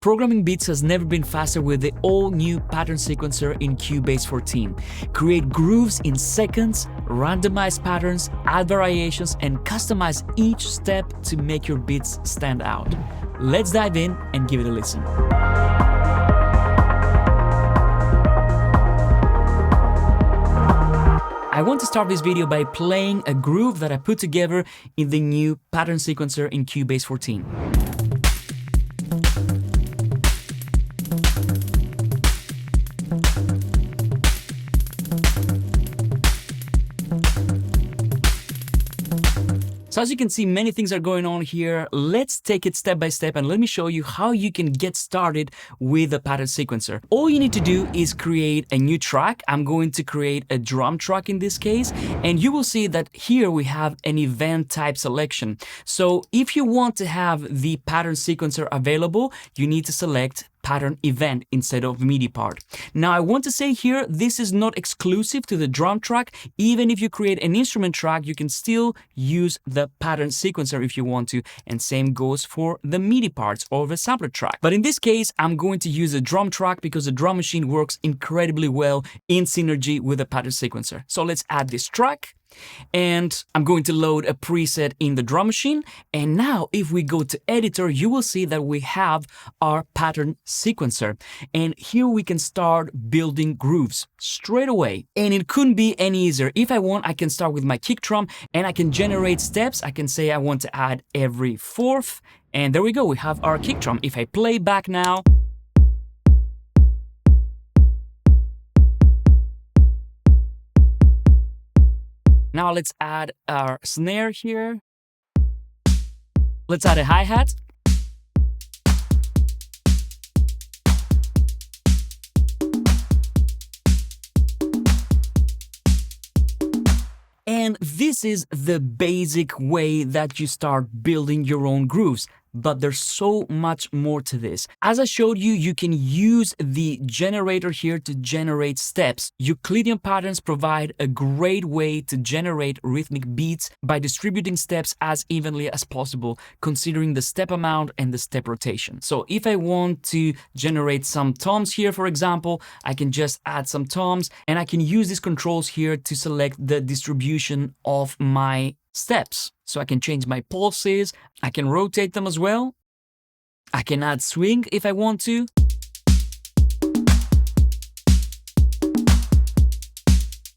Programming beats has never been faster with the all-new pattern sequencer in Cubase 14. Create grooves in seconds, randomize patterns, add variations, and customize each step to make your beats stand out. Let's dive in and give it a listen. I want to start this video by playing a groove that I put together in the new pattern sequencer in Cubase 14. So as you can see, many things are going on here. Let's take it step by step and let me show you how you can get started with the pattern sequencer. All you need to do is create a new track. I'm going to create a drum track in this case, and you will see that here we have an event type selection. So if you want to have the pattern sequencer available, you need to select pattern event instead of MIDI part. Now I want to say here, this is not exclusive to the drum track. Even if you create an instrument track, you can still use the pattern sequencer if you want to, and same goes for the MIDI parts or the sampler track. But in this case, I'm going to use a drum track because the drum machine works incredibly well in synergy with the pattern sequencer. So let's add this track. And I'm going to load a preset in the drum machine. And now if we go to editor, you will see that we have our pattern sequencer. And here we can start building grooves straight away. And it couldn't be any easier. If I want, I can start with my kick drum and I can generate steps. I can say I want to add every fourth. And there we go, we have our kick drum. If I play back now, now let's add our snare here. Let's add a hi-hat. And this is the basic way that you start building your own grooves. But there's so much more to this. As I showed you, you can use the generator here to generate steps. Euclidean patterns provide a great way to generate rhythmic beats by distributing steps as evenly as possible, considering the step amount and the step rotation. So if I want to generate some toms here, for example, I can just add some toms and I can use these controls here to select the distribution of my steps. So I can change my pulses, I can rotate them as well. I can add swing if I want to.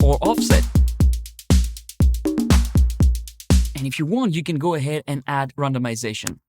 Or offset. And if you want, you can go ahead and add randomization.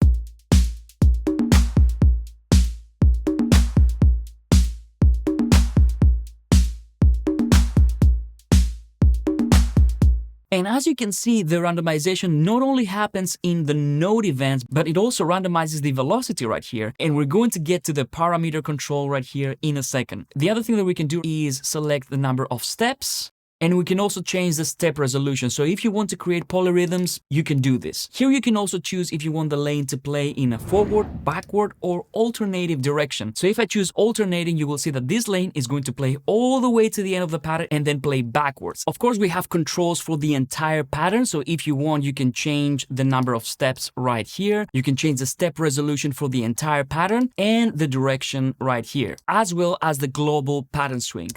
And as you can see, the randomization not only happens in the node events, but it also randomizes the velocity right here. And we're going to get to the parameter control right here in a second. The other thing that we can do is select the number of steps. And we can also change the step resolution. So if you want to create polyrhythms, you can do this. Here you can also choose if you want the lane to play in a forward, backward, or alternative direction. So if I choose alternating, you will see that this lane is going to play all the way to the end of the pattern and then play backwards. Of course, we have controls for the entire pattern. So if you want, you can change the number of steps right here. You can change the step resolution for the entire pattern and the direction right here, as well as the global pattern swing.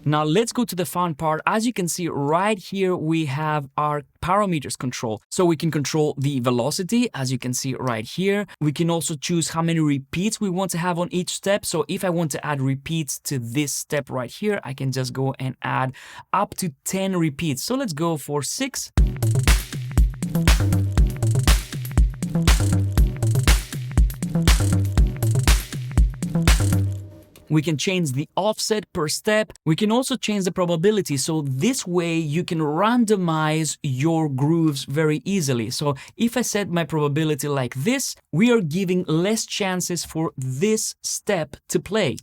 Now let's go to the fun part. As you can see right here, we have our parameters control. So we can control the velocity, as you can see right here. We can also choose how many repeats we want to have on each step. So if I want to add repeats to this step right here, I can just go and add up to 10 repeats. So let's go for 6. We can change the offset per step. We can also change the probability. So this way you can randomize your grooves very easily. So if I set my probability like this, we are giving less chances for this step to play.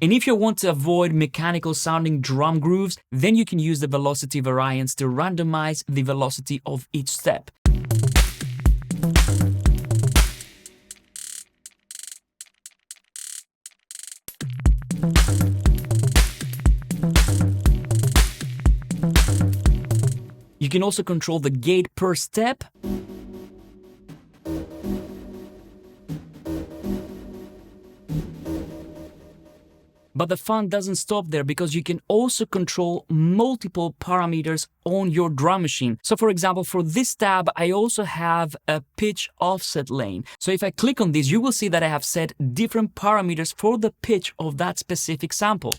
And if you want to avoid mechanical sounding drum grooves, then you can use the velocity variance to randomize the velocity of each step. You can also control the gate per step. But the fun doesn't stop there, because you can also control multiple parameters on your drum machine. So for example, for this tab, I also have a pitch offset lane. So if I click on this, you will see that I have set different parameters for the pitch of that specific sample.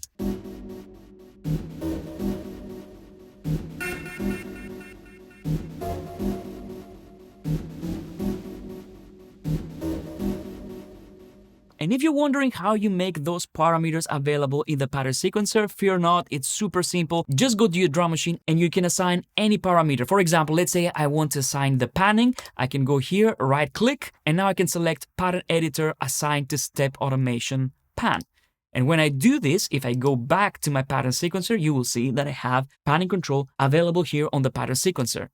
And if you're wondering how you make those parameters available in the pattern sequencer, fear not, it's super simple. Just go to your drum machine and you can assign any parameter. For example, let's say I want to assign the panning. I can go here, right click, and now I can select pattern editor, assign to step automation pan. And when I do this, if I go back to my pattern sequencer, you will see that I have panning control available here on the pattern sequencer.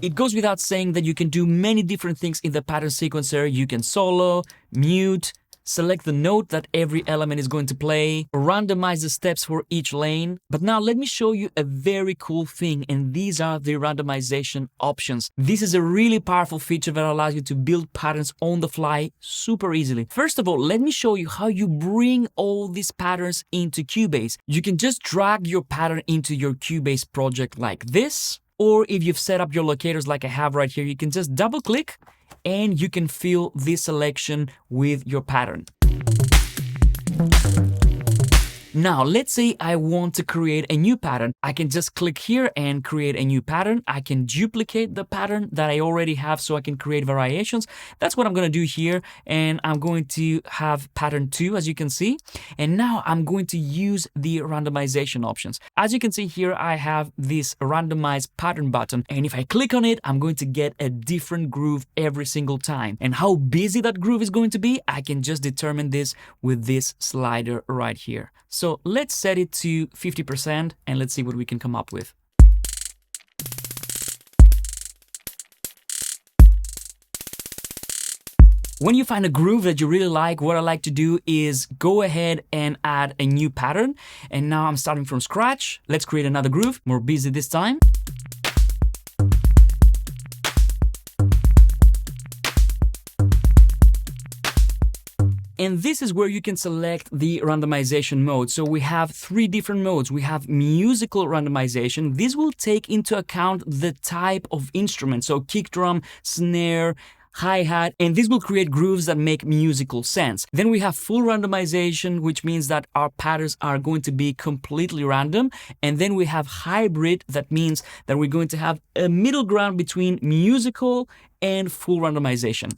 It goes without saying that you can do many different things in the pattern sequencer. You can solo, mute, select the note that every element is going to play, randomize the steps for each lane. But now let me show you a very cool thing, and these are the randomization options. This is a really powerful feature that allows you to build patterns on the fly super easily. First of all, let me show you how you bring all these patterns into Cubase. You can just drag your pattern into your Cubase project like this. Or if you've set up your locators like I have right here, you can just double click and you can fill this selection with your pattern. Now, let's say I want to create a new pattern. I can just click here and create a new pattern. I can duplicate the pattern that I already have so I can create variations. That's what I'm going to do here. And I'm going to have pattern 2, as you can see. And now I'm going to use the randomization options. As you can see here, I have this randomize pattern button. And if I click on it, I'm going to get a different groove every single time. And how busy that groove is going to be, I can just determine this with this slider right here. So let's set it to 50% and let's see what we can come up with. When you find a groove that you really like, what I like to do is go ahead and add a new pattern. And now I'm starting from scratch. Let's create another groove, more busy this time. And this is where you can select the randomization mode. So we have 3 different modes. We have musical randomization. This will take into account the type of instrument. So kick drum, snare, hi-hat, and this will create grooves that make musical sense. Then we have full randomization, which means that our patterns are going to be completely random. And then we have hybrid, that means that we're going to have a middle ground between musical and full randomization.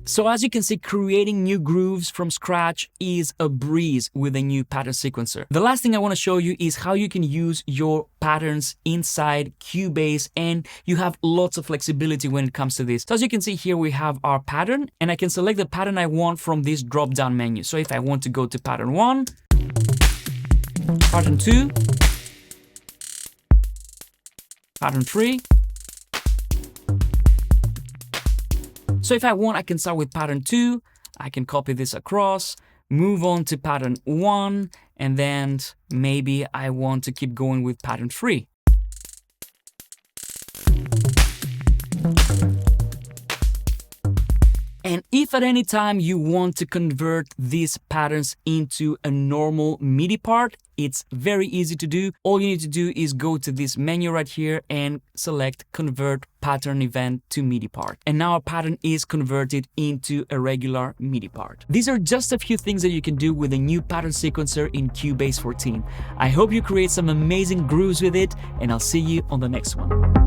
So as you can see, creating new grooves from scratch is a breeze with a new pattern sequencer. The last thing I want to show you is how you can use your patterns inside Cubase, and you have lots of flexibility when it comes to this. So as you can see here, we have our pattern, and I can select the pattern I want from this drop-down menu. So if I want to go to pattern 1, pattern 2, pattern 3, so if I want, I can start with pattern 2, I can copy this across, move on to pattern 1, and then maybe I want to keep going with pattern 3. And if at any time you want to convert these patterns into a normal MIDI part, it's very easy to do. All you need to do is go to this menu right here and select Convert Pattern Event to MIDI Part. And now our pattern is converted into a regular MIDI part. These are just a few things that you can do with a new pattern sequencer in Cubase 14. I hope you create some amazing grooves with it, and I'll see you on the next one.